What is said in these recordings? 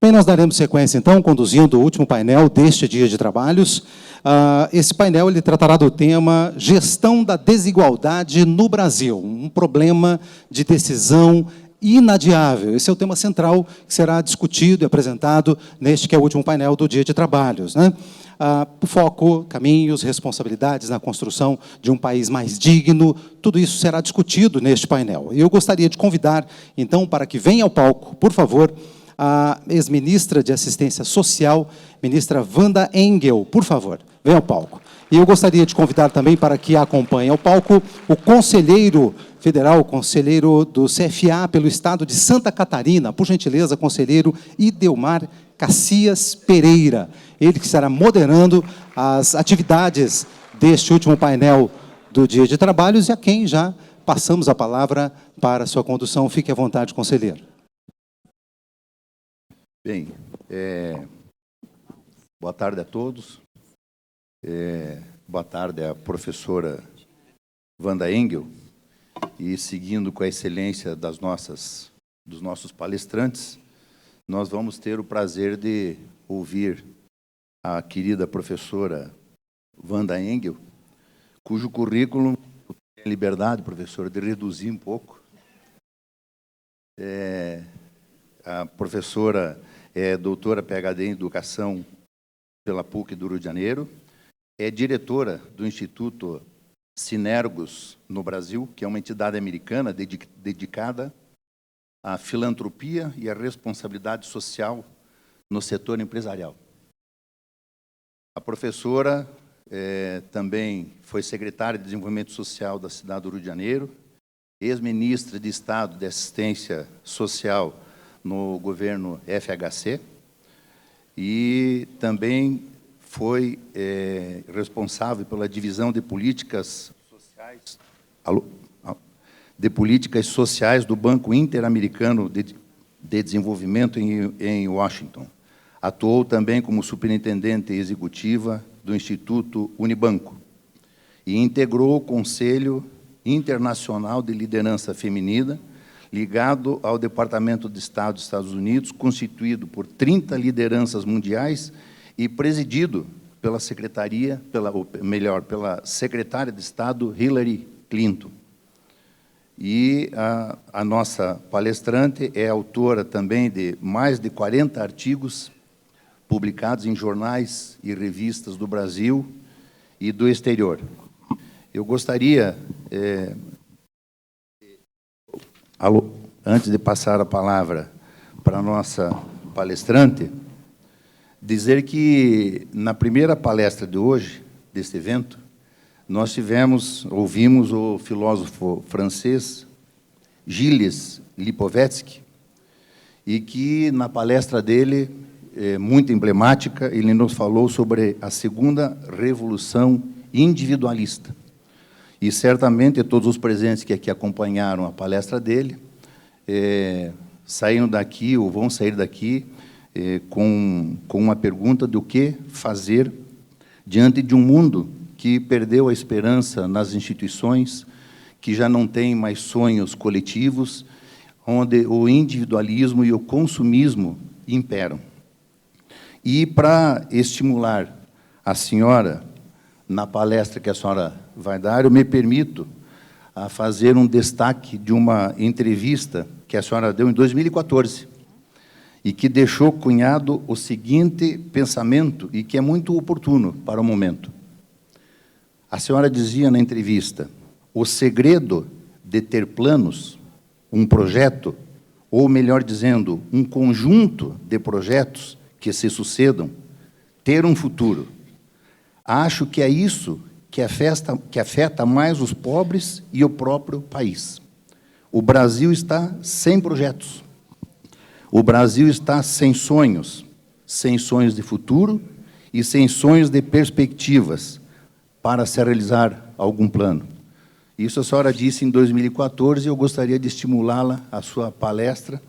Bem, nós daremos sequência, então, conduzindo o último painel deste dia de trabalhos. Esse painel ele tratará do tema Gestão da Desigualdade no Brasil, um problema de decisão inadiável. Esse é o tema central que será discutido e apresentado neste que é o último painel do dia de trabalhos, né? O foco, caminhos, responsabilidades na construção de um país mais digno, tudo isso será discutido neste painel. E eu gostaria de convidar, então, para que venha ao palco, por favor, a ex-ministra de Assistência Social, ministra Wanda Engel, por favor, venha ao palco. E eu gostaria de convidar também para que acompanhe ao palco o conselheiro federal, conselheiro do CFA pelo Estado de Santa Catarina, por gentileza, conselheiro Idelmar Cacias Pereira, ele que estará moderando as atividades deste último painel do dia de trabalhos e a quem já passamos a palavra para a sua condução. Fique à vontade, conselheiro. Bem, boa tarde a todos. Boa tarde à professora Wanda Engel. E seguindo com a excelência dos nossos palestrantes, nós vamos ter o prazer de ouvir a querida professora Wanda Engel, cujo currículo, tem liberdade, professora, de reduzir um pouco. A professora é doutora PhD em Educação pela PUC do Rio de Janeiro, é diretora do Instituto Sinergos no Brasil, que é uma entidade americana dedicada à filantropia e à responsabilidade social no setor empresarial. A professora também foi secretária de Desenvolvimento Social da cidade do Rio de Janeiro, ex-ministra de Estado de Assistência Social no governo FHC, e também foi responsável pela divisão de políticas sociais, do Banco Interamericano de Desenvolvimento em Washington. Atuou também como superintendente executiva do Instituto Unibanco e integrou o Conselho Internacional de Liderança Feminina, ligado ao Departamento de Estado dos Estados Unidos, constituído por 30 lideranças mundiais e presidido pela pela secretária de Estado Hillary Clinton. E a nossa palestrante é autora também de mais de 40 artigos publicados em jornais e revistas do Brasil e do exterior. Eu gostaria, antes de passar a palavra para a nossa palestrante, dizer que, na primeira palestra de hoje, deste evento, nós ouvimos o filósofo francês Gilles Lipovetsky, e que, na palestra dele, muito emblemática, ele nos falou sobre a segunda revolução individualista. E, certamente, todos os presentes que aqui acompanharam a palestra dele saíram daqui, ou vão sair daqui, com uma pergunta do que fazer diante de um mundo que perdeu a esperança nas instituições, que já não tem mais sonhos coletivos, onde o individualismo e o consumismo imperam. E, para estimular a senhora, na palestra que a senhora vai dar, eu me permito a fazer um destaque de uma entrevista que a senhora deu em 2014, e que deixou cunhado o seguinte pensamento, e que é muito oportuno para o momento. A senhora dizia na entrevista: o segredo de ter planos, um projeto, ou melhor dizendo, um conjunto de projetos que se sucedam, ter um futuro. Acho que é isso que afeta mais os pobres e o próprio país. O Brasil está sem projetos. O Brasil está sem sonhos de futuro e sem sonhos de perspectivas para se realizar algum plano. Isso a senhora disse em 2014 e eu gostaria de estimulá-la, a sua palestra,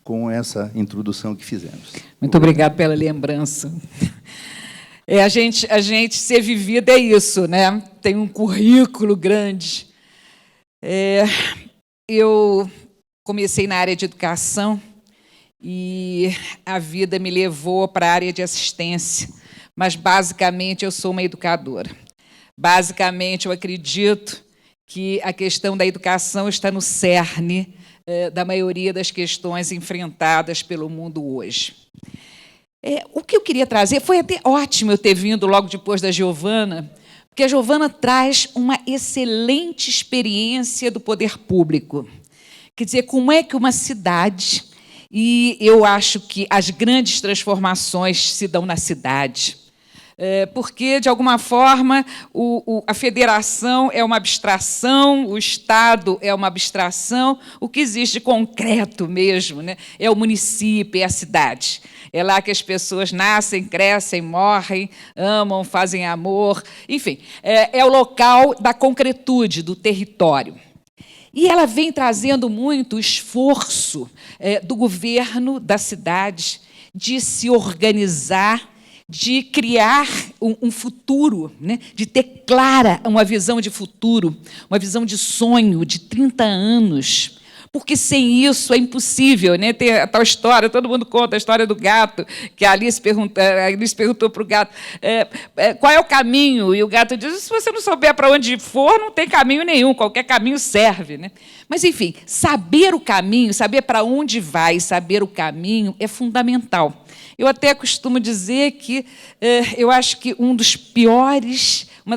com essa introdução que fizemos. Muito obrigada pela lembrança. A gente ser vivido é isso, né? Tem um currículo grande. Eu comecei na área de educação e a vida me levou para a área de assistência, mas, basicamente, eu sou uma educadora. Basicamente, eu acredito que a questão da educação está no cerne da maioria das questões enfrentadas pelo mundo hoje. O que eu queria trazer, foi até ótimo eu ter vindo logo depois da Giovana, porque a Giovana traz uma excelente experiência do poder público. Quer dizer, como é que uma cidade, e eu acho que as grandes transformações se dão na cidade, porque, de alguma forma, a federação é uma abstração, o Estado é uma abstração, o que existe de concreto mesmo, né, é o município, é a cidade. É lá que as pessoas nascem, crescem, morrem, amam, fazem amor, enfim, é o local da concretude, do território. E ela vem trazendo muito o esforço do governo da cidade de se organizar, de criar um futuro, né? De ter clara uma visão de futuro, uma visão de sonho de 30 anos, porque sem isso é impossível, né? Tem a tal história, todo mundo conta a história do gato, que a Alice perguntou para o gato qual é o caminho, e o gato diz, se você não souber para onde for, não tem caminho nenhum, qualquer caminho serve, né? Mas, enfim, saber o caminho, saber para onde vai, saber o caminho é fundamental. Eu até costumo dizer que eu acho que uma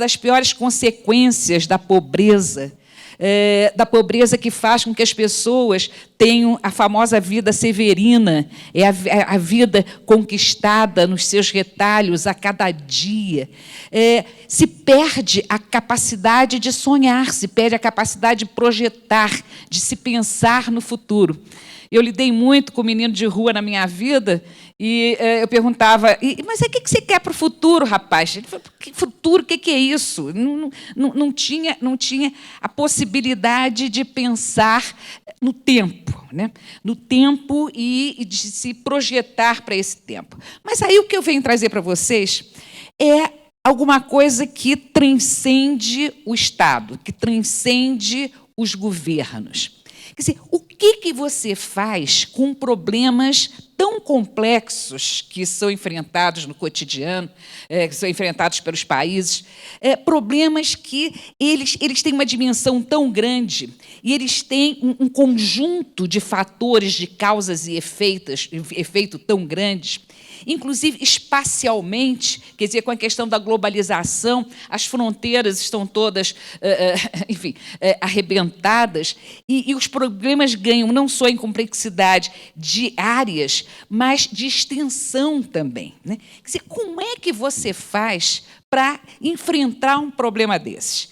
das piores consequências da pobreza que faz com que as pessoas tenham a famosa vida severina, a vida conquistada nos seus retalhos a cada dia. Se perde a capacidade de sonhar, se perde a capacidade de projetar, de se pensar no futuro. Eu lidei muito com o menino de rua na minha vida e eu perguntava, mas o que você quer para o futuro, rapaz? Ele falou, que futuro, o que é isso? Não tinha a possibilidade de pensar no tempo, né? No tempo e de se projetar para esse tempo. Mas aí o que eu venho trazer para vocês é alguma coisa que transcende o Estado, que transcende os governos. Quer dizer, o que você faz com problemas tão complexos que são enfrentados no cotidiano, que são enfrentados pelos países, problemas que eles têm uma dimensão tão grande e eles têm um conjunto de fatores, de causas e efeito tão grandes, inclusive espacialmente, quer dizer, com a questão da globalização, as fronteiras estão todas, enfim, arrebentadas, e os problemas ganham não só em complexidade de áreas, mas de extensão também, né? Quer dizer, como é que você faz para enfrentar um problema desses?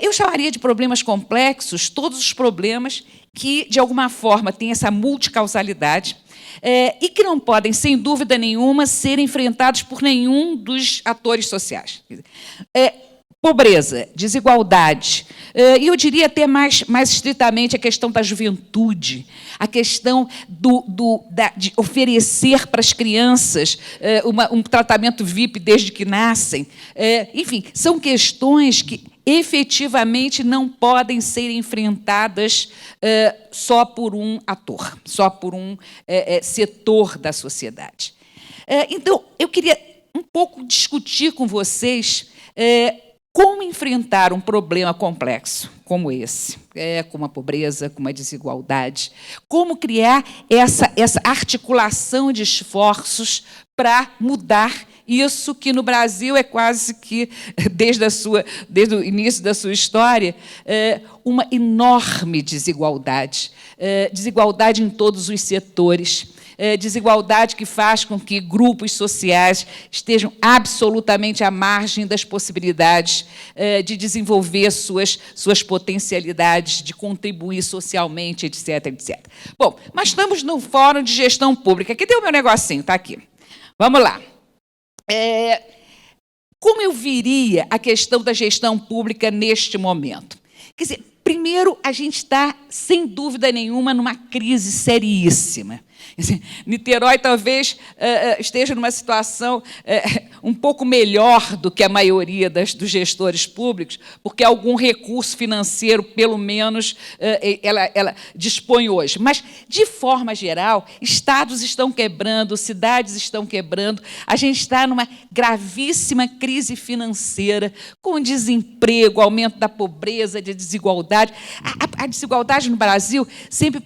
Eu chamaria de problemas complexos todos os problemas que, de alguma forma, têm essa multicausalidade, e que não podem, sem dúvida nenhuma, ser enfrentados por nenhum dos atores sociais. Pobreza, desigualdade, e eu diria até mais estritamente a questão da juventude, a questão de oferecer para as crianças um tratamento VIP desde que nascem. Enfim, são questões que efetivamente não podem ser enfrentadas só por um ator, só por um setor da sociedade. Então, eu queria um pouco discutir com vocês como enfrentar um problema complexo como esse, como a pobreza, como a desigualdade, como criar essa articulação de esforços para mudar isso que no Brasil é quase que, desde o início da sua história, uma enorme desigualdade, desigualdade em todos os setores, desigualdade que faz com que grupos sociais estejam absolutamente à margem das possibilidades de desenvolver suas potencialidades, de contribuir socialmente, etc, etc. Bom, mas estamos no Fórum de Gestão Pública. Aqui tem o meu negocinho, está aqui. Vamos lá. Como eu viria a questão da gestão pública neste momento? Quer dizer, primeiro, a gente está, sem dúvida nenhuma, numa crise seríssima. Assim, Niterói talvez esteja numa situação um pouco melhor do que a maioria dos gestores públicos, porque algum recurso financeiro, pelo menos, ela dispõe hoje. Mas, de forma geral, estados estão quebrando, cidades estão quebrando, a gente está numa gravíssima crise financeira, com desemprego, aumento da pobreza, de desigualdade. A desigualdade no Brasil sempre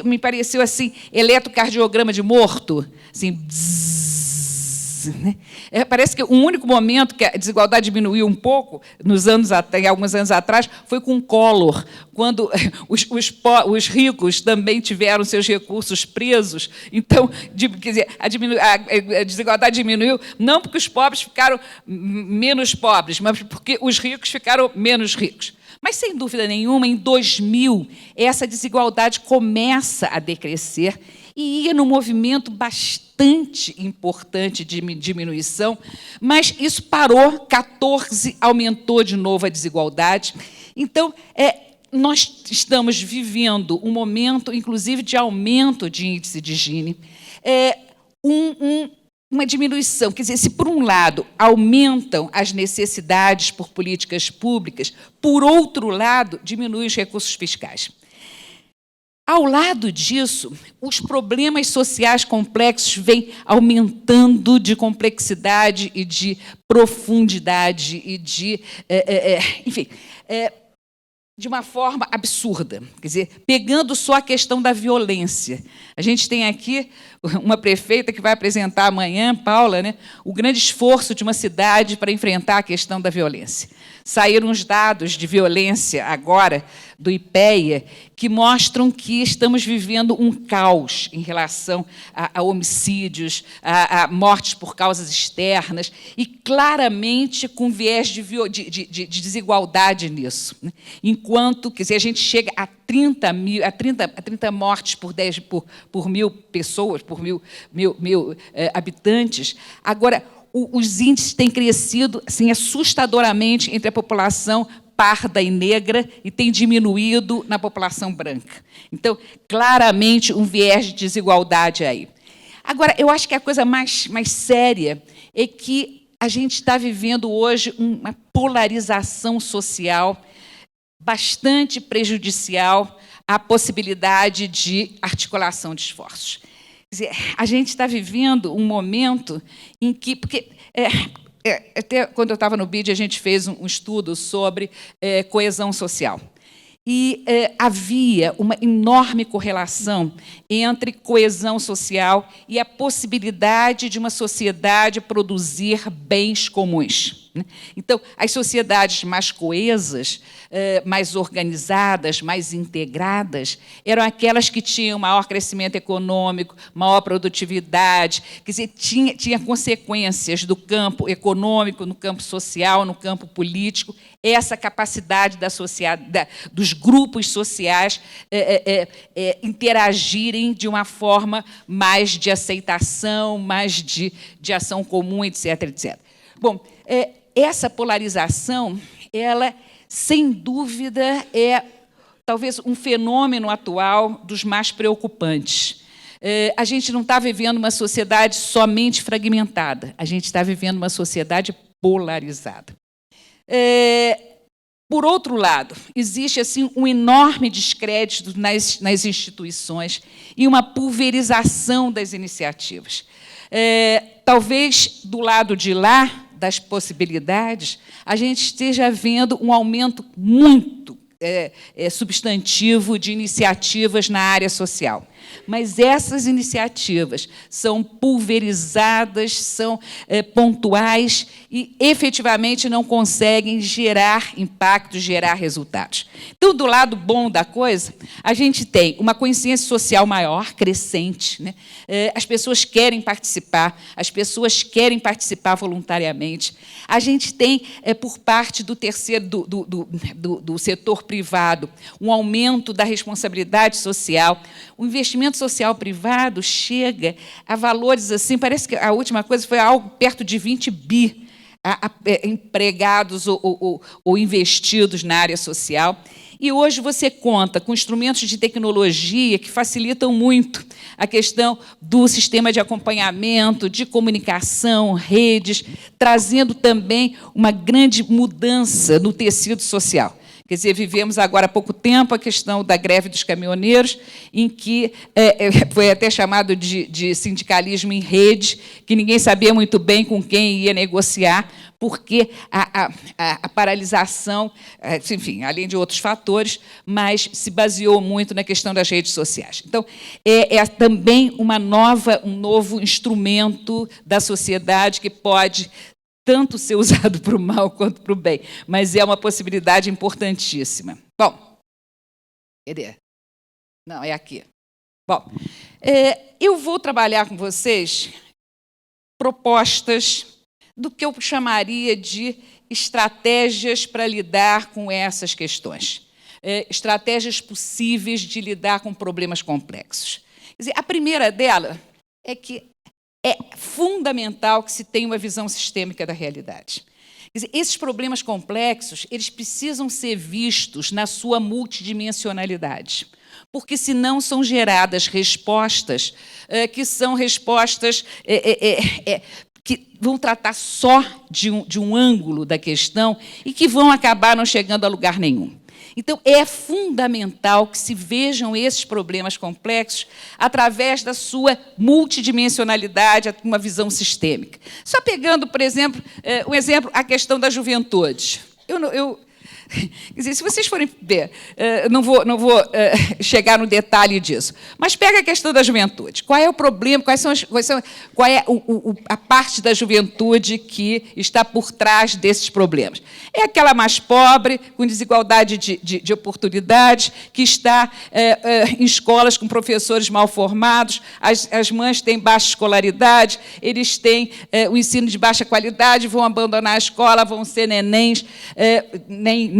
me pareceu assim, eletrocardiograma de morto, assim, bzzz, né? Parece que o único momento que a desigualdade diminuiu um pouco, alguns anos atrás, foi com Collor, quando os ricos também tiveram seus recursos presos. Então, quer dizer, a desigualdade diminuiu, não porque os pobres ficaram menos pobres, mas porque os ricos ficaram menos ricos. Mas, sem dúvida nenhuma, em 2000, essa desigualdade começa a decrescer e ia num movimento bastante importante de diminuição, mas isso parou, 14 aumentou de novo a desigualdade. Então, nós estamos vivendo um momento, inclusive, de aumento de índice de Gini, uma diminuição. Quer dizer, se, por um lado, aumentam as necessidades por políticas públicas, por outro lado, diminuem os recursos fiscais. Ao lado disso, os problemas sociais complexos vêm aumentando de complexidade e de profundidade e de, enfim, de uma forma absurda. Quer dizer, pegando só a questão da violência. A gente tem aqui uma prefeita que vai apresentar amanhã, Paula, né, o grande esforço de uma cidade para enfrentar a questão da violência. Saíram os dados de violência agora do IPEA que mostram que estamos vivendo um caos em relação a homicídios, a mortes por causas externas, e claramente com viés de desigualdade nisso. Enquanto, quer dizer, a gente chega a 30 mortes por mil pessoas, por mil habitantes. Agora, os índices têm crescido assim, assustadoramente entre a população parda e negra e tem diminuído na população branca. Então, claramente, um viés de desigualdade aí. Agora, eu acho que a coisa mais séria é que a gente está vivendo hoje uma polarização social bastante prejudicial à possibilidade de articulação de esforços. Quer dizer, a gente está vivendo um momento em que... Porque, até quando eu estava no BID, a gente fez um estudo sobre coesão social. E havia uma enorme correlação entre coesão social e a possibilidade de uma sociedade produzir bens comuns. Então, as sociedades mais coesas, mais organizadas, mais integradas, eram aquelas que tinham maior crescimento econômico, maior produtividade, quer dizer, tinha consequências do campo econômico, no campo social, no campo político, essa capacidade dos grupos sociais interagirem de uma forma mais de aceitação, mais de ação comum, etc., etc. Bom, essa polarização, ela, sem dúvida, é talvez um fenômeno atual dos mais preocupantes. A gente não está vivendo uma sociedade somente fragmentada, a gente está vivendo uma sociedade polarizada. Por outro lado, existe assim, um enorme descrédito nas instituições e uma pulverização das iniciativas. Talvez, do lado de lá, das possibilidades, a gente esteja vendo um aumento muito substantivo de iniciativas na área social. Mas essas iniciativas são pulverizadas, são pontuais e, efetivamente, não conseguem gerar impactos, gerar resultados. Então, do lado bom da coisa, a gente tem uma consciência social maior, crescente, né? As pessoas querem participar voluntariamente. A gente tem, por parte do do setor privado, um aumento da responsabilidade social. O investimento social privado chega a valores assim, parece que a última coisa foi algo perto de 20 bi empregados ou investidos na área social. E hoje você conta com instrumentos de tecnologia que facilitam muito a questão do sistema de acompanhamento, de comunicação, redes, trazendo também uma grande mudança no tecido social. Quer dizer, vivemos agora há pouco tempo a questão da greve dos caminhoneiros, em que foi até chamado de sindicalismo em rede, que ninguém sabia muito bem com quem ia negociar, porque a paralisação, enfim, além de outros fatores, mas se baseou muito na questão das redes sociais. Então, é também um novo instrumento da sociedade que pode tanto ser usado para o mal quanto para o bem, mas é uma possibilidade importantíssima. Bom, cadê? Não, é aqui. Bom, eu vou trabalhar com vocês propostas do que eu chamaria de estratégias para lidar com essas questões. Estratégias possíveis de lidar com problemas complexos. Quer dizer, a primeira dela é que é fundamental que se tenha uma visão sistêmica da realidade. Quer dizer, esses problemas complexos, eles precisam ser vistos na sua multidimensionalidade, porque senão são geradas respostas que são respostas que vão tratar só de um ângulo da questão e que vão acabar não chegando a lugar nenhum. Então, é fundamental que se vejam esses problemas complexos através da sua multidimensionalidade, uma visão sistêmica. Só pegando, por exemplo, a questão da juventude. Quer dizer, se vocês forem ver, não vou chegar no detalhe disso, mas pega a questão da juventude. Qual é o problema? Qual é a parte da juventude que está por trás desses problemas? É aquela mais pobre, com desigualdade de oportunidades, que está em escolas com professores mal formados, as mães têm baixa escolaridade, eles têm o ensino de baixa qualidade, vão abandonar a escola, vão ser nenéns, nem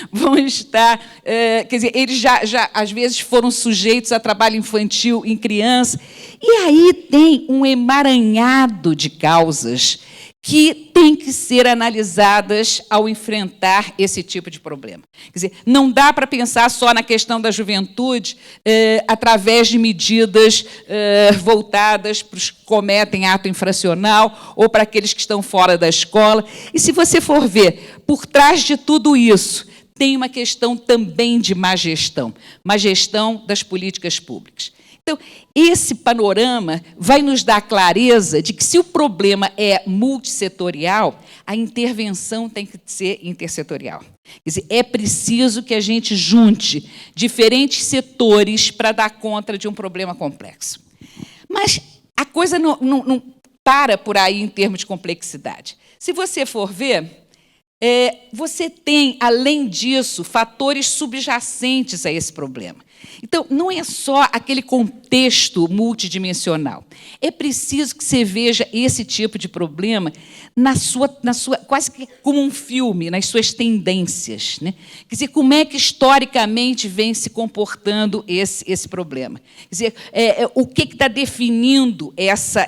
vão estar... quer dizer, eles já, às vezes, foram sujeitos a trabalho infantil em criança. E aí tem um emaranhado de causas que têm que ser analisadas ao enfrentar esse tipo de problema. Quer dizer, não dá para pensar só na questão da juventude através de medidas voltadas para os que cometem ato infracional ou para aqueles que estão fora da escola. E, se você for ver, por trás de tudo isso, tem uma questão também de má gestão das políticas públicas. Então, esse panorama vai nos dar clareza de que, se o problema é multissetorial, a intervenção tem que ser intersetorial. Quer dizer, é preciso que a gente junte diferentes setores para dar conta de um problema complexo. Mas a coisa não para por aí em termos de complexidade. Se você for ver, você tem, além disso, fatores subjacentes a esse problema. Então, não é só aquele contexto multidimensional. É preciso que você veja esse tipo de problema na sua quase que como um filme, nas suas tendências, né? Quer dizer, como é que historicamente vem se comportando esse problema? Quer dizer, o que está definindo essa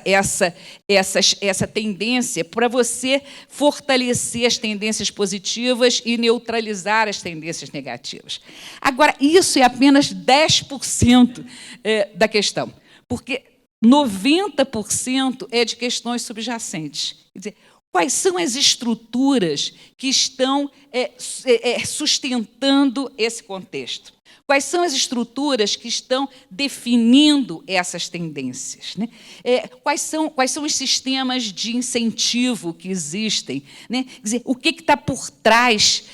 tendência para você fortalecer as tendências positivas e neutralizar as tendências negativas. Agora, isso é apenas 10% da questão, porque 90% é de questões subjacentes. Quer dizer, quais são as estruturas que estão sustentando esse contexto? Quais são as estruturas que estão definindo essas tendências, né? Quais são os sistemas de incentivo que existem, né? Quer dizer, o que está por trás,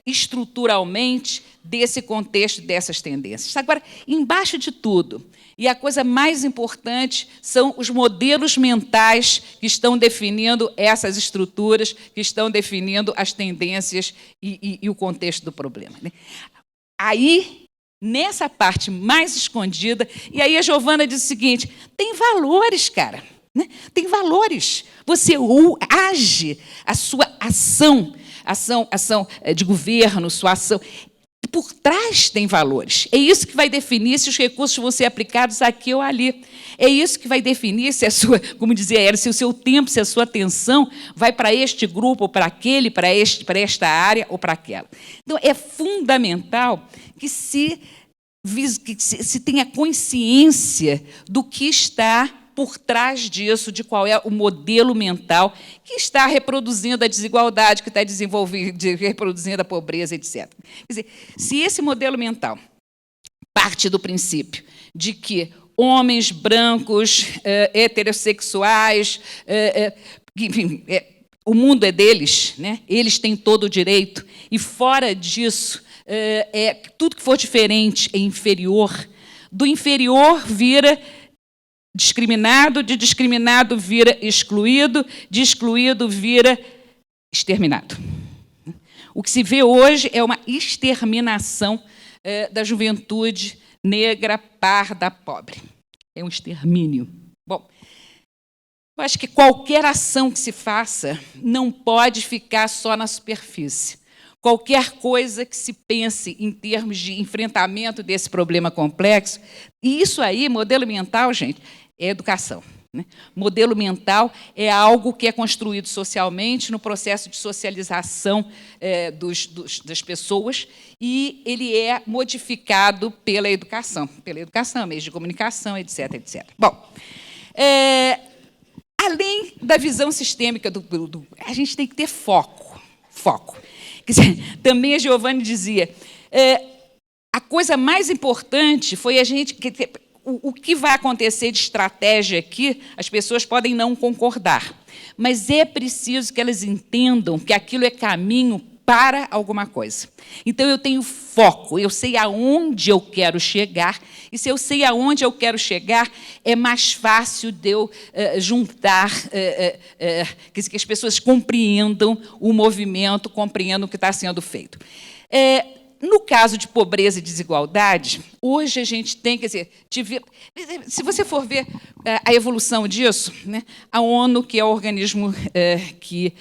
estruturalmente, desse contexto, dessas tendências? Agora, embaixo de tudo, e a coisa mais importante, são os modelos mentais que estão definindo essas estruturas, que estão definindo as tendências e o contexto do problema, né? Aí, nessa parte mais escondida, e aí a Giovana diz o seguinte: tem valores, cara, né? Tem valores. Você age, a sua ação de governo, sua ação, por trás tem valores. É isso que vai definir se os recursos vão ser aplicados aqui ou ali. É isso que vai definir se a sua, como dizia ela, se o seu tempo, se a sua atenção vai para este grupo ou para aquele, para esta área ou para aquela. Então, é fundamental que se tenha consciência do que está por trás disso, de qual é o modelo mental que está reproduzindo a desigualdade, que está reproduzindo a pobreza, etc. Quer dizer, se esse modelo mental parte do princípio de que homens brancos, heterossexuais, enfim, o mundo é deles, né? Eles têm todo o direito, e fora disso, tudo que for diferente é inferior, do inferior vira discriminado, de discriminado vira excluído, de excluído vira exterminado. O que se vê hoje é uma exterminação da juventude negra, parda, pobre. É um extermínio. Bom, eu acho que qualquer ação que se faça não pode ficar só na superfície. Qualquer coisa que se pense em termos de enfrentamento desse problema complexo, e isso aí, modelo mental, gente, é educação. Né? Modelo mental é algo que é construído socialmente no processo de socialização das pessoas, e ele é modificado pela educação, meios de comunicação, etc, etc. Bom, além da visão sistêmica a gente tem que ter foco. Quer dizer, também a Giovanni dizia, a coisa mais importante foi a gente... O que vai acontecer de estratégia aqui, as pessoas podem não concordar, mas é preciso que elas entendam que aquilo é caminho para alguma coisa. Então, eu tenho foco, eu sei aonde eu quero chegar, e se eu sei aonde eu quero chegar, é mais fácil de eu juntar, que as pessoas compreendam o movimento, compreendam o que está sendo feito. No caso de pobreza e desigualdade, hoje a gente tem, quer dizer, se você for ver a evolução disso, né, a ONU, que é o organismo que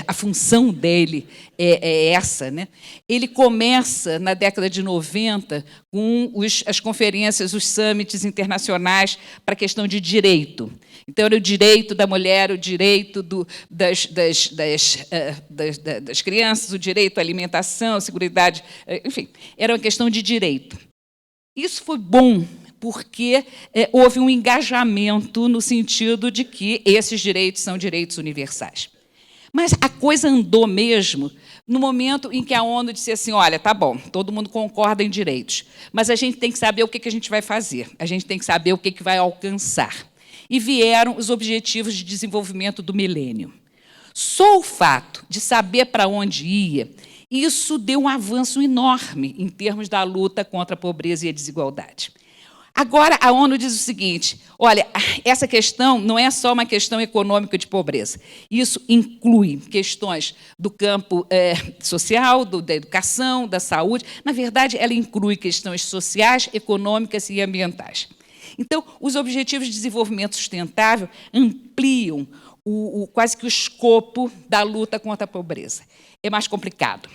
a função dele é essa, né, ele começa na década de 90 com as conferências, os summits internacionais para a questão de direito. Então, era o direito da mulher, o direito das crianças, o direito à alimentação, à seguridade, enfim, era uma questão de direito. Isso foi bom, porque houve um engajamento no sentido de que esses direitos são direitos universais. Mas a coisa andou mesmo no momento em que a ONU disse assim, olha, tá bom, todo mundo concorda em direitos, mas a gente tem que saber o que a gente vai fazer, a gente tem que saber o que vai alcançar. E vieram os Objetivos de Desenvolvimento do Milênio. Só o fato de saber para onde ia, isso deu um avanço enorme em termos da luta contra a pobreza e a desigualdade. Agora, a ONU diz o seguinte, olha, essa questão não é só uma questão econômica de pobreza, isso inclui questões do campo social, da educação, da saúde. Na verdade, ela inclui questões sociais, econômicas e ambientais. Então, os Objetivos de Desenvolvimento Sustentável ampliam quase que o escopo da luta contra a pobreza. É mais complicado.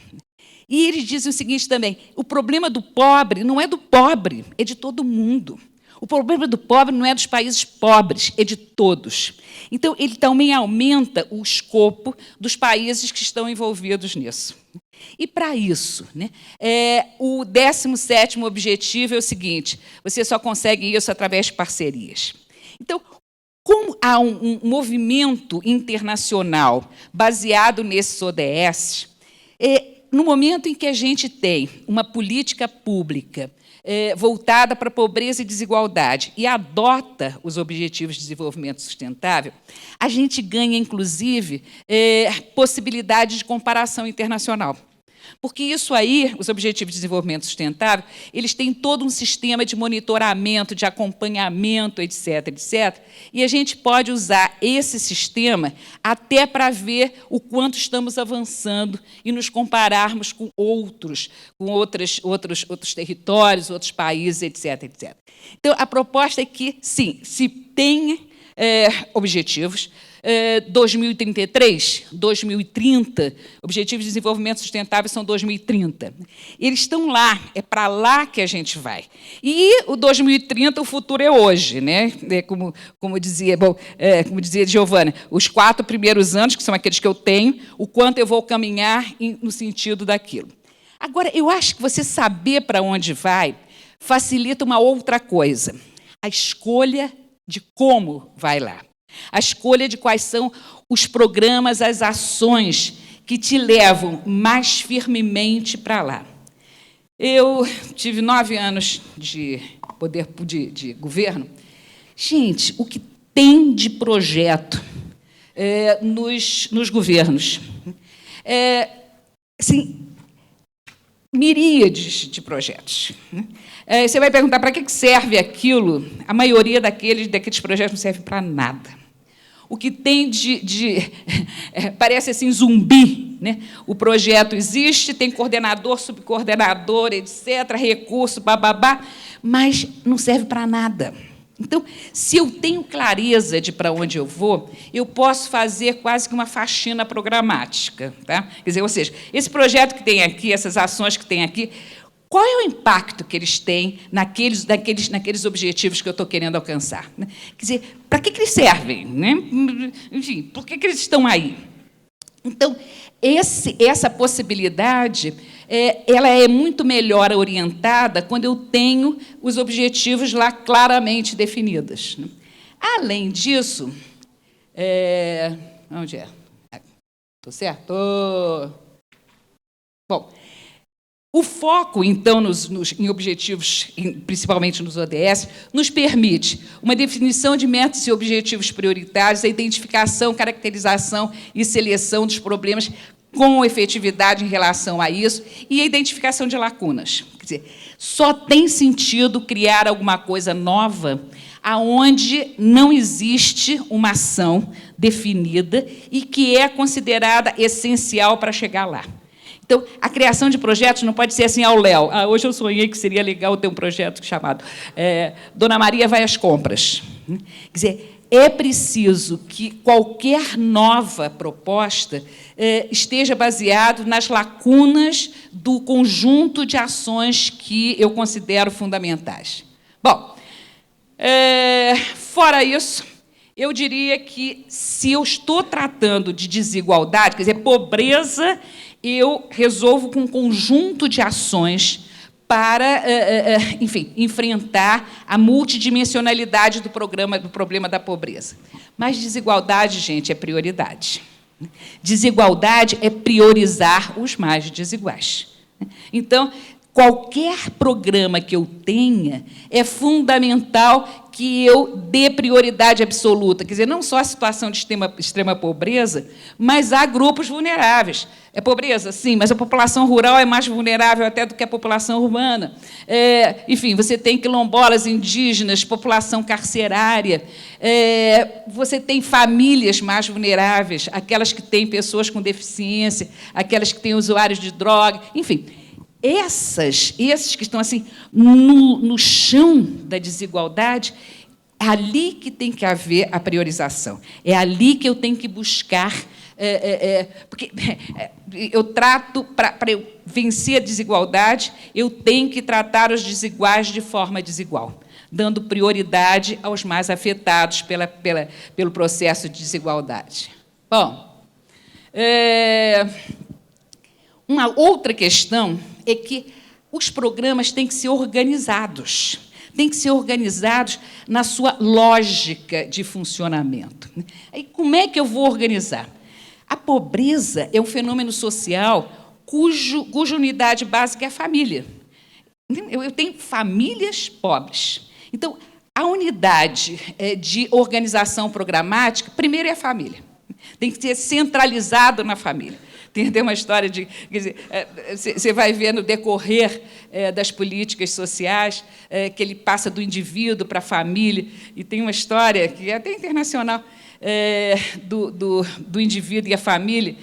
E eles dizem o seguinte também, o problema do pobre não é do pobre, é de todo mundo. O problema do pobre não é dos países pobres, é de todos. Então, ele também aumenta o escopo dos países que estão envolvidos nisso. E, para isso, né, o 17º objetivo é o seguinte, você só consegue isso através de parcerias. Então, como há um movimento internacional baseado nesses ODS, no momento em que a gente tem uma política pública voltada para a pobreza e desigualdade e adota os Objetivos de Desenvolvimento Sustentável, a gente ganha, inclusive, possibilidade de comparação internacional. Porque isso aí, os Objetivos de Desenvolvimento Sustentável, eles têm todo um sistema de monitoramento, de acompanhamento, etc., etc., e a gente pode usar esse sistema até para ver o quanto estamos avançando e nos compararmos com outros territórios, outros países, etc., etc. Então, a proposta é que, sim, se tenha objetivos, 2033, 2030, Objetivos de Desenvolvimento Sustentável são 2030. Eles estão lá, é para lá que a gente vai. E o 2030, o futuro é hoje, né? Como dizia Giovana, os 4 primeiros anos, que são aqueles que eu tenho, o quanto eu vou caminhar no sentido daquilo. Agora, eu acho que você saber para onde vai facilita uma outra coisa, a escolha de como vai lá. A escolha de quais são os programas, as ações que te levam mais firmemente para lá. Eu tive 9 anos de poder de governo. Gente, o que tem de projeto nos governos? Assim, miríades de projetos. Você vai perguntar para que serve aquilo? A maioria daqueles projetos não serve para nada. O que tem parece assim zumbi, né? O projeto existe, tem coordenador, subcoordenador, etc., recurso, bababá, mas não serve para nada. Então, se eu tenho clareza de para onde eu vou, eu posso fazer quase que uma faxina programática. Tá? Quer dizer, ou seja, esse projeto que tem aqui, essas ações que tem aqui, qual é o impacto que eles têm naqueles objetivos que eu estou querendo alcançar? Né? Quer dizer, para que eles servem? Né? Enfim, por que eles estão aí? Então, essa possibilidade ela é muito melhor orientada quando eu tenho os objetivos lá claramente definidos. Né? Além disso, onde é? Estou certo? Bom, o foco, então, em objetivos, principalmente nos ODS, nos permite uma definição de metas e objetivos prioritários, a identificação, caracterização e seleção dos problemas com efetividade em relação a isso e a identificação de lacunas. Quer dizer, só tem sentido criar alguma coisa nova aonde não existe uma ação definida e que é considerada essencial para chegar lá. Então, a criação de projetos não pode ser assim ao léu. Hoje eu sonhei que seria legal ter um projeto chamado Dona Maria vai às compras. Quer dizer, é preciso que qualquer nova proposta esteja baseado nas lacunas do conjunto de ações que eu considero fundamentais. Bom, fora isso, eu diria que, se eu estou tratando de desigualdade, quer dizer, pobreza, eu resolvo com um conjunto de ações para, enfim, enfrentar a multidimensionalidade do problema da pobreza. Mas desigualdade, gente, é prioridade. Desigualdade é priorizar os mais desiguais. Então, qualquer programa que eu tenha, é fundamental que eu dê prioridade absoluta. Quer dizer, não só a situação de extrema pobreza, mas há grupos vulneráveis. É pobreza? Sim, mas a população rural é mais vulnerável até do que a população urbana. Enfim, você tem quilombolas, indígenas, população carcerária, você tem famílias mais vulneráveis, aquelas que têm pessoas com deficiência, aquelas que têm usuários de droga, enfim. Esses que estão assim no chão da desigualdade, é ali que tem que haver a priorização. É ali que eu tenho que buscar, porque eu trato, para eu vencer a desigualdade, eu tenho que tratar os desiguais de forma desigual, dando prioridade aos mais afetados pelo processo de desigualdade. Bom, uma outra questão é que os programas têm que ser organizados. Têm que ser organizados na sua lógica de funcionamento. Aí, como é que eu vou organizar? A pobreza é um fenômeno social cuja unidade básica é a família. Eu tenho famílias pobres. Então, a unidade de organização programática, primeiro, é a família. Tem que ser centralizado na família. Tem uma história de... Quer dizer, você vai ver no decorrer das políticas sociais que ele passa do indivíduo para a família, e tem uma história que é até internacional, do indivíduo e a família.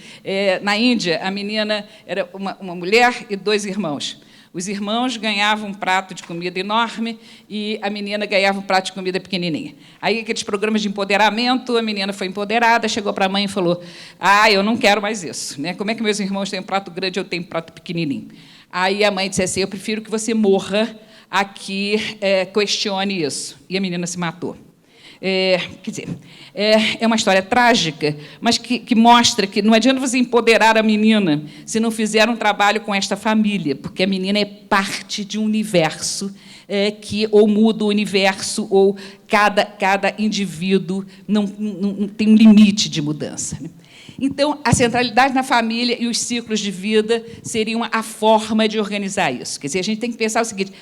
Na Índia, a menina era uma mulher e 2 irmãos. Os irmãos ganhavam um prato de comida enorme e a menina ganhava um prato de comida pequenininha. Aí, aqueles programas de empoderamento, a menina foi empoderada, chegou para a mãe e falou: eu não quero mais isso, né? Como é que meus irmãos têm um prato grande e eu tenho um prato pequenininho? Aí a mãe disse assim: eu prefiro que você morra aqui, questione isso. E a menina se matou. Quer dizer, é uma história trágica, mas que mostra que não adianta você empoderar a menina se não fizer um trabalho com esta família, porque a menina é parte de um universo que ou muda o universo, ou cada indivíduo não tem um limite de mudança, né? Então, a centralidade na família e os ciclos de vida seriam a forma de organizar isso. Quer dizer, a gente tem que pensar o seguinte: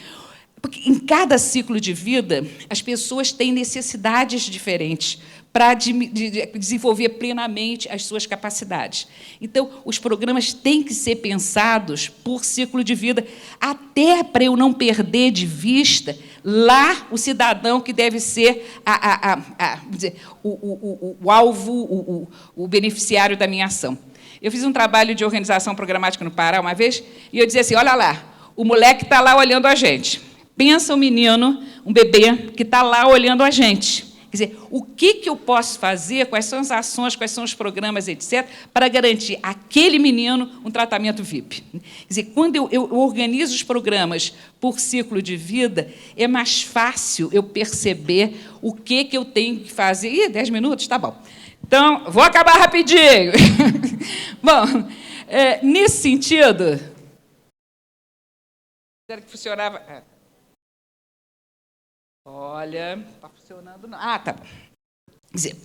porque em cada ciclo de vida, as pessoas têm necessidades diferentes para desenvolver plenamente as suas capacidades. Então, os programas têm que ser pensados por ciclo de vida, até para eu não perder de vista lá o cidadão que deve ser o alvo, o beneficiário da minha ação. Eu fiz um trabalho de organização programática no Pará uma vez, e eu dizia assim: olha lá, o moleque está lá olhando a gente. Pensa um menino, um bebê, que está lá olhando a gente. Quer dizer, o que eu posso fazer, quais são as ações, quais são os programas, etc., para garantir àquele menino um tratamento VIP? Quer dizer, quando eu organizo os programas por ciclo de vida, é mais fácil eu perceber o que eu tenho que fazer. 10 minutos? Tá bom. Então, vou acabar rapidinho. Bom, nesse sentido... Será que funcionava... Olha, não está funcionando, não. Tá bom. Quer dizer,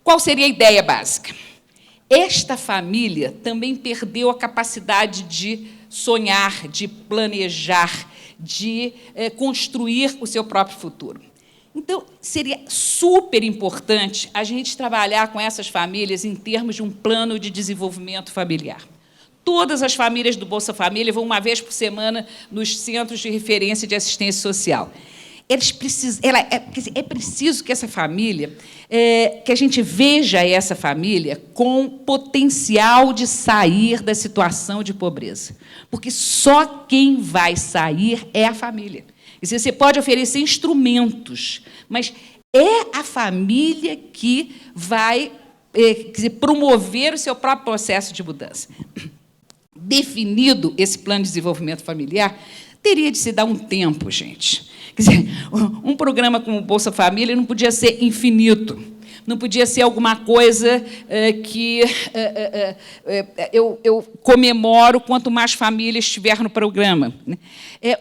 qual seria a ideia básica? Esta família também perdeu a capacidade de sonhar, de planejar, de construir o seu próprio futuro. Então, seria super importante a gente trabalhar com essas famílias em termos de um plano de desenvolvimento familiar. Todas as famílias do Bolsa Família vão uma vez por semana nos centros de referência de assistência social. É preciso que essa família, que a gente veja essa família com potencial de sair da situação de pobreza. Porque só quem vai sair é a família. Quer dizer, você pode oferecer instrumentos, mas é a família que vai promover o seu próprio processo de mudança. Definido esse plano de desenvolvimento familiar, teria de se dar um tempo, gente. Quer dizer, um programa como o Bolsa Família não podia ser infinito, não podia ser alguma coisa que eu comemoro quanto mais família estiver no programa.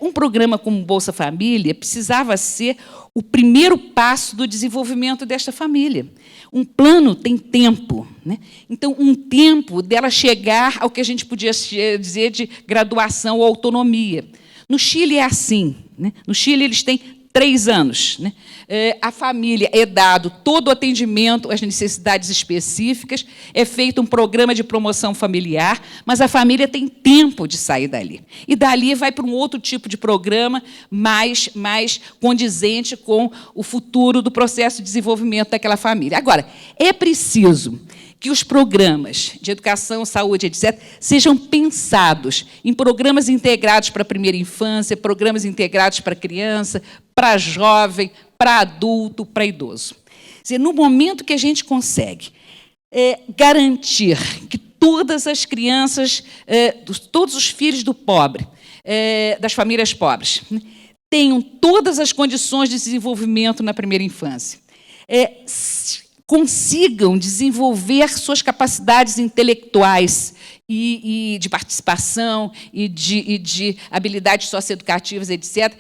Um programa como o Bolsa Família precisava ser o primeiro passo do desenvolvimento desta família. Um plano tem tempo, né? Então, um tempo dela chegar ao que a gente podia dizer de graduação ou autonomia. No Chile é assim, né? No Chile eles têm 3 anos, né? A família é dado todo o atendimento às necessidades específicas, é feito um programa de promoção familiar, mas a família tem tempo de sair dali. E dali vai para um outro tipo de programa mais condizente com o futuro do processo de desenvolvimento daquela família. Agora, é preciso que os programas de educação, saúde, etc., sejam pensados em programas integrados para a primeira infância, programas integrados para a criança, para jovem, para adulto, para idoso. Quer dizer, no momento que a gente consegue garantir que todas as crianças, todos os filhos do pobre, das famílias pobres, tenham todas as condições de desenvolvimento na primeira infância, consigam desenvolver suas capacidades intelectuais e de participação e de habilidades socioeducativas, etc.,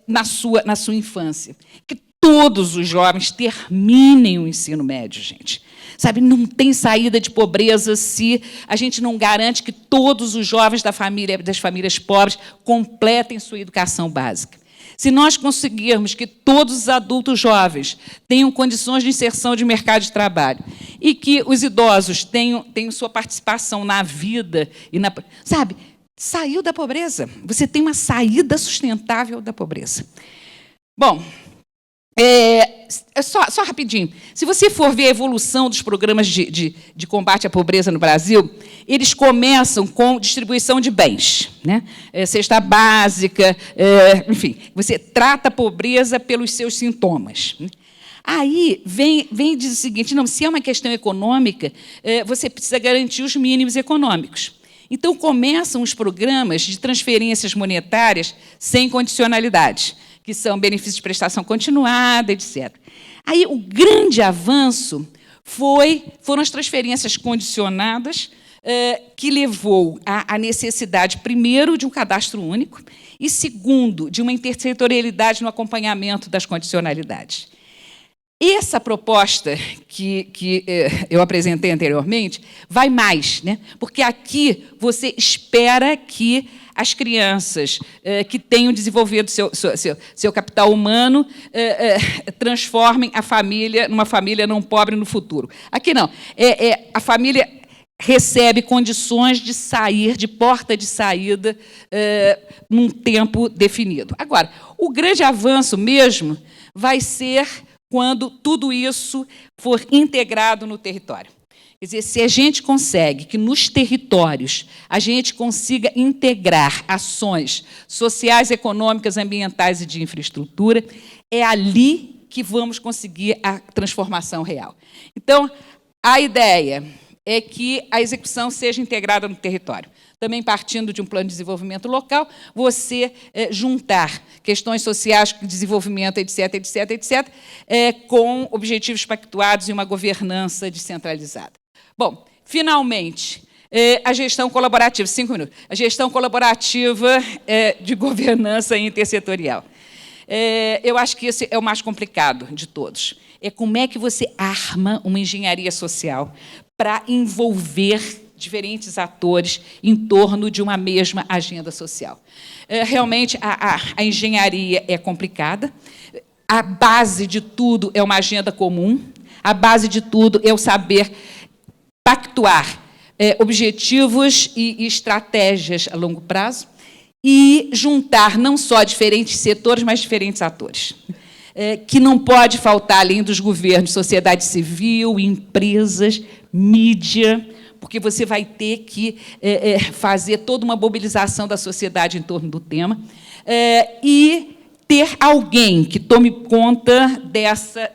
na sua infância. Que todos os jovens terminem o ensino médio, gente. Sabe, não tem saída de pobreza se a gente não garante que todos os jovens das famílias pobres completem sua educação básica. Se nós conseguirmos que todos os adultos jovens tenham condições de inserção de mercado de trabalho e que os idosos tenham sua participação na vida, sabe, saiu da pobreza. Você tem uma saída sustentável da pobreza. Bom, Só rapidinho. Se você for ver a evolução dos programas de combate à pobreza no Brasil, eles começam com distribuição de bens, né? Cesta básica, enfim, você trata a pobreza pelos seus sintomas. Aí vem diz o seguinte: não, se é uma questão econômica, você precisa garantir os mínimos econômicos. Então, começam os programas de transferências monetárias sem condicionalidade, que são benefícios de prestação continuada, etc. Aí, o grande avanço foram as transferências condicionadas, que levou à necessidade, primeiro, de um cadastro único e, segundo, de uma intersetorialidade no acompanhamento das condicionalidades. Essa proposta que eu apresentei anteriormente vai mais, né? Porque aqui você espera que as crianças que tenham desenvolvido seu capital humano transformem a família numa família não pobre no futuro. Aqui não. A família recebe condições de sair, de porta de saída, num tempo definido. Agora, o grande avanço mesmo vai ser quando tudo isso for integrado no território. Quer dizer, se a gente consegue que nos territórios a gente consiga integrar ações sociais, econômicas, ambientais e de infraestrutura, é ali que vamos conseguir a transformação real. Então, a ideia é que a execução seja integrada no território. Também partindo de um plano de desenvolvimento local, você juntar questões sociais, desenvolvimento, etc., etc., etc., com objetivos pactuados e uma governança descentralizada. Bom, finalmente, a gestão colaborativa, 5 minutos, a gestão colaborativa de governança intersetorial. Eu acho que esse é o mais complicado de todos. É como é que você arma uma engenharia social para envolver diferentes atores em torno de uma mesma agenda social. Realmente, a engenharia é complicada, a base de tudo é uma agenda comum, a base de tudo é o saber pactuar objetivos e estratégias a longo prazo e juntar não só diferentes setores, mas diferentes atores. Que não pode faltar, além dos governos, sociedade civil, empresas, mídia, porque você vai ter que fazer toda uma mobilização da sociedade em torno do tema, e ter alguém que tome conta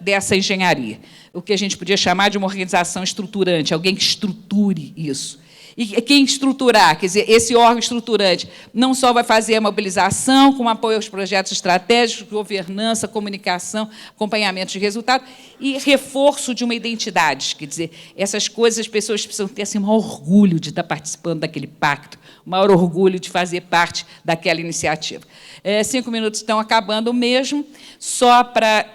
dessa engenharia, o que a gente podia chamar de uma organização estruturante, alguém que estruture isso. E quem estruturar, quer dizer, esse órgão estruturante não só vai fazer a mobilização, com apoio aos projetos estratégicos, governança, comunicação, acompanhamento de resultado e reforço de uma identidade. Quer dizer, essas coisas as pessoas precisam ter assim, um maior orgulho de estar participando daquele pacto, um maior orgulho de fazer parte daquela iniciativa. 5 minutos estão acabando mesmo, só para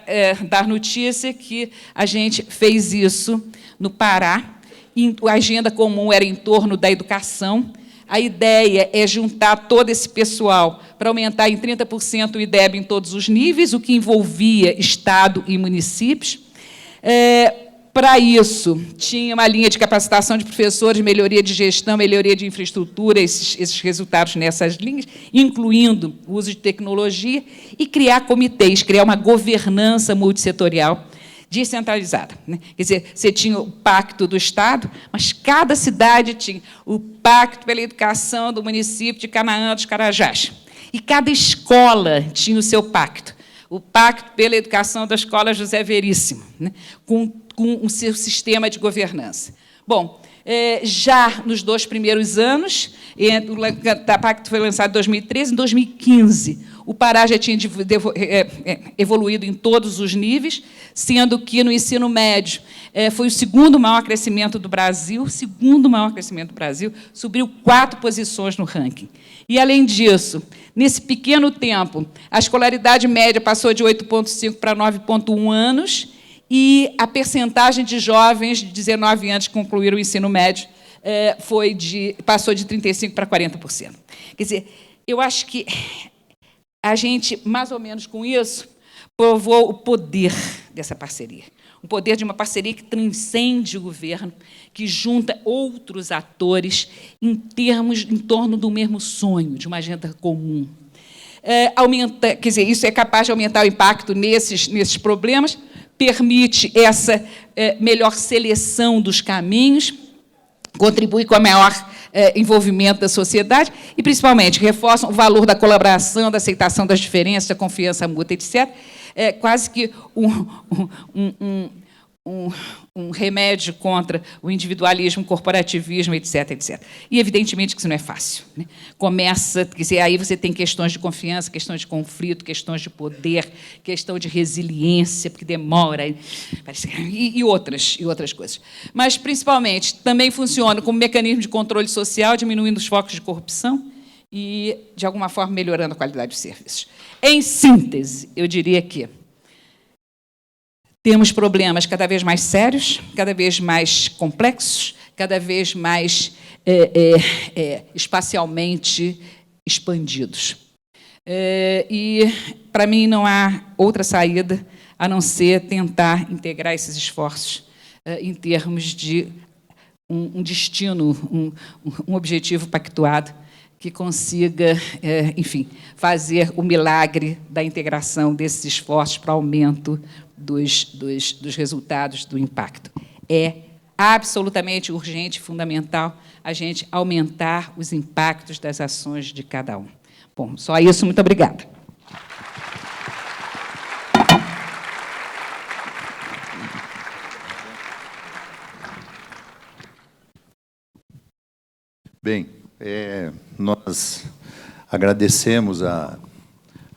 dar notícia que a gente fez isso no Pará. A agenda comum era em torno da educação. A ideia é juntar todo esse pessoal para aumentar em 30% o IDEB em todos os níveis, o que envolvia Estado e municípios. Para isso, tinha uma linha de capacitação de professores, melhoria de gestão, melhoria de infraestrutura, esses resultados nessas linhas, incluindo o uso de tecnologia, e criar comitês, criar uma governança multissetorial descentralizada, né? Quer dizer, você tinha o pacto do Estado, mas cada cidade tinha o pacto pela educação do município de Canaã dos Carajás. E cada escola tinha o seu pacto. O pacto pela educação da escola José Veríssimo, né? com o seu sistema de governança. Bom, já nos 2 primeiros anos, o pacto foi lançado em 2013, em 2015, o Pará já tinha evoluído em todos os níveis, sendo que, no ensino médio, foi o segundo maior crescimento do Brasil, subiu 4 posições no ranking. E, além disso, nesse pequeno tempo, a escolaridade média passou de 8,5 para 9,1 anos, e a percentagem de jovens de 19 anos que concluíram o ensino médio passou de 35% para 40%. Quer dizer, eu acho que a gente, mais ou menos com isso, provou o poder dessa parceria. O poder de uma parceria que transcende o governo, que junta outros atores em torno do mesmo sonho, de uma agenda comum. aumenta, quer dizer, isso é capaz de aumentar o impacto nesses problemas, permite essa melhor seleção dos caminhos, contribui com a maior envolvimento da sociedade e, principalmente, reforça o valor da colaboração, da aceitação das diferenças, da confiança mútua, etc. É quase que um remédio contra o individualismo, corporativismo, etc., etc. E, evidentemente, que isso não é fácil, né? Começa, quer dizer, aí você tem questões de confiança, questões de conflito, questões de poder, questão de resiliência, porque demora, e outras coisas. Mas, principalmente, também funciona como mecanismo de controle social, diminuindo os focos de corrupção e, de alguma forma, melhorando a qualidade dos serviços. Em síntese, eu diria que temos problemas cada vez mais sérios, cada vez mais complexos, cada vez mais espacialmente expandidos. E, para mim, não há outra saída a não ser tentar integrar esses esforços em termos de um destino, um objetivo pactuado que consiga, enfim, fazer o milagre da integração desses esforços para aumento dos resultados do impacto. É absolutamente urgente e fundamental a gente aumentar os impactos das ações de cada um. Bom, só isso, muito obrigada. Bem, nós agradecemos a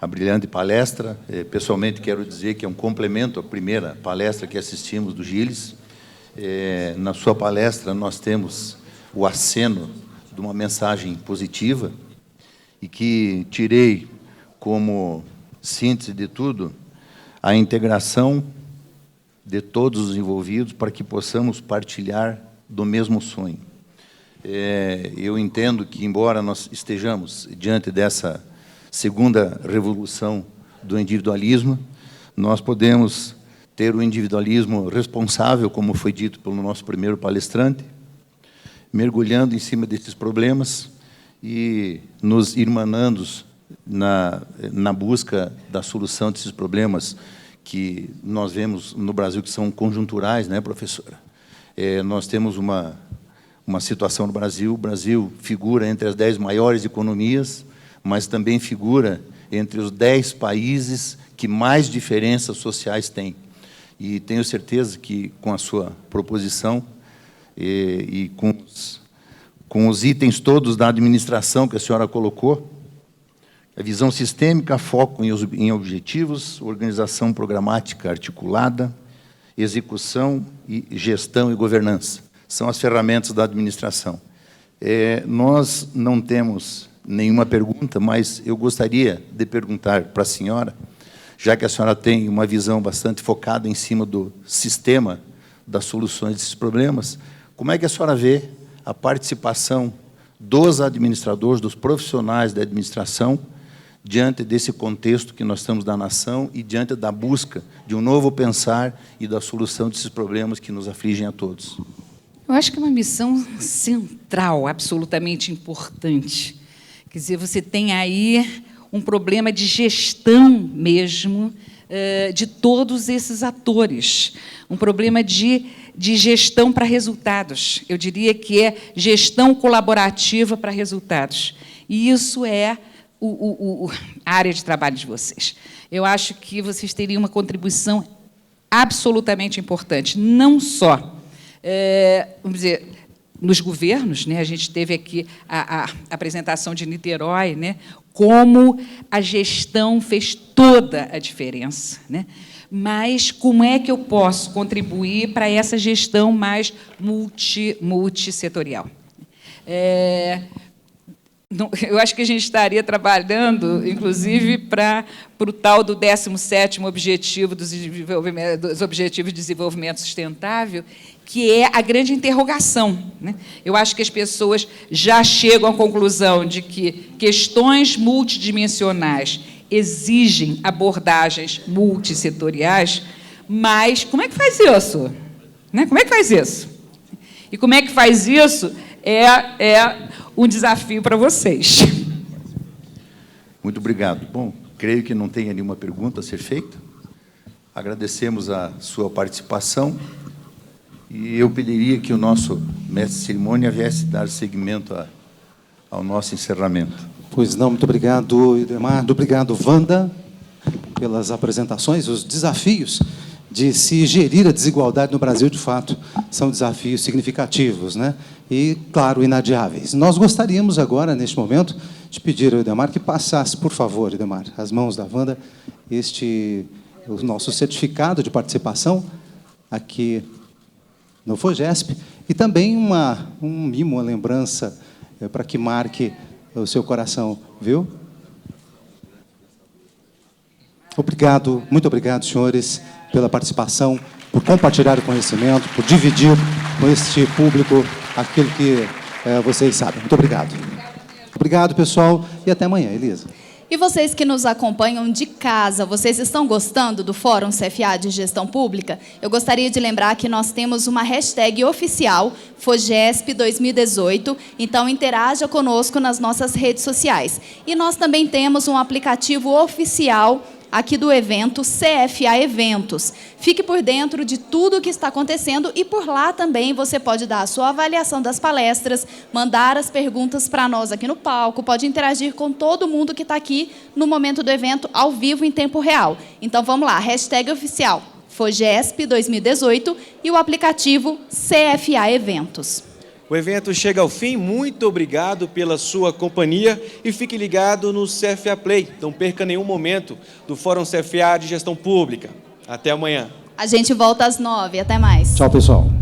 brilhante palestra. Pessoalmente, quero dizer que é um complemento à primeira palestra que assistimos do Gilles. Na sua palestra, nós temos o aceno de uma mensagem positiva e que tirei como síntese de tudo a integração de todos os envolvidos para que possamos partilhar do mesmo sonho. Eu entendo que, embora nós estejamos diante dessa segunda revolução do individualismo, nós podemos ter o individualismo responsável, como foi dito pelo nosso primeiro palestrante, mergulhando em cima desses problemas e nos irmanando na busca da solução desses problemas que nós vemos no Brasil, que são conjunturais, né, professora? Nós temos uma situação no Brasil. O Brasil figura entre as 10 maiores economias, mas também figura entre os 10 países que mais diferenças sociais têm. E tenho certeza que, com a sua proposição e com os itens todos da administração que a senhora colocou, a visão sistêmica, foco em objetivos, organização programática articulada, execução, e gestão e governança. São as ferramentas da administração. Nós não temos nenhuma pergunta, mas eu gostaria de perguntar para a senhora, já que a senhora tem uma visão bastante focada em cima do sistema das soluções desses problemas, como é que a senhora vê a participação dos administradores, dos profissionais da administração, diante desse contexto que nós estamos da nação e diante da busca de um novo pensar e da solução desses problemas que nos afligem a todos? Eu acho que é uma missão central, absolutamente importante. Quer dizer, você tem aí um problema de gestão mesmo de todos esses atores, um problema de gestão para resultados. Eu diria que é gestão colaborativa para resultados. E isso é a área de trabalho de vocês. Eu acho que vocês teriam uma contribuição absolutamente importante, não só, vamos dizer, nos governos, né? A gente teve aqui a apresentação de Niterói, né? Como a gestão fez toda a diferença, né? Mas como é que eu posso contribuir para essa gestão mais multissetorial? Eu acho que a gente estaria trabalhando, inclusive, para o tal do 17º objetivo dos Objetivos de Desenvolvimento Sustentável, que é a grande interrogação, né? Eu acho que as pessoas já chegam à conclusão de que questões multidimensionais exigem abordagens multissetoriais, mas como é que faz isso? Né? Como é que faz isso? E como é que faz isso é um desafio para vocês. Muito obrigado. Bom, creio que não tenha nenhuma pergunta a ser feita. Agradecemos a sua participação e eu pediria que o nosso mestre de cerimônia viesse dar seguimento ao nosso encerramento. Pois não, muito obrigado, Idemar. Muito obrigado, Wanda, pelas apresentações. Os desafios de se gerir a desigualdade no Brasil, de fato, são desafios significativos, né? E, claro, inadiáveis. Nós gostaríamos agora, neste momento, de pedir ao Idemar que passasse, por favor, Idemar, às mãos da Wanda, o nosso certificado de participação aqui no FOGESP, e também um mimo, uma lembrança para que marque o seu coração, viu? Obrigado, muito obrigado, senhores, pela participação, por compartilhar o conhecimento, por dividir com este público aquilo que vocês sabem. Muito obrigado. Obrigado, pessoal, e até amanhã, Elisa. E vocês que nos acompanham de casa, vocês estão gostando do Fórum CFA de Gestão Pública? Eu gostaria de lembrar que nós temos uma hashtag oficial, FOGESP 2018, então interaja conosco nas nossas redes sociais. E nós também temos um aplicativo oficial aqui do evento, CFA Eventos. Fique por dentro de tudo o que está acontecendo e por lá também você pode dar a sua avaliação das palestras, mandar as perguntas para nós aqui no palco, pode interagir com todo mundo que está aqui no momento do evento, ao vivo, em tempo real. Então, vamos lá, hashtag oficial, FOGESP 2018 e o aplicativo CFA Eventos. O evento chega ao fim, muito obrigado pela sua companhia e fique ligado no CFA Play. Não perca nenhum momento do Fórum CFA de Gestão Pública. Até amanhã. A gente volta às 9h, até mais. Tchau, pessoal.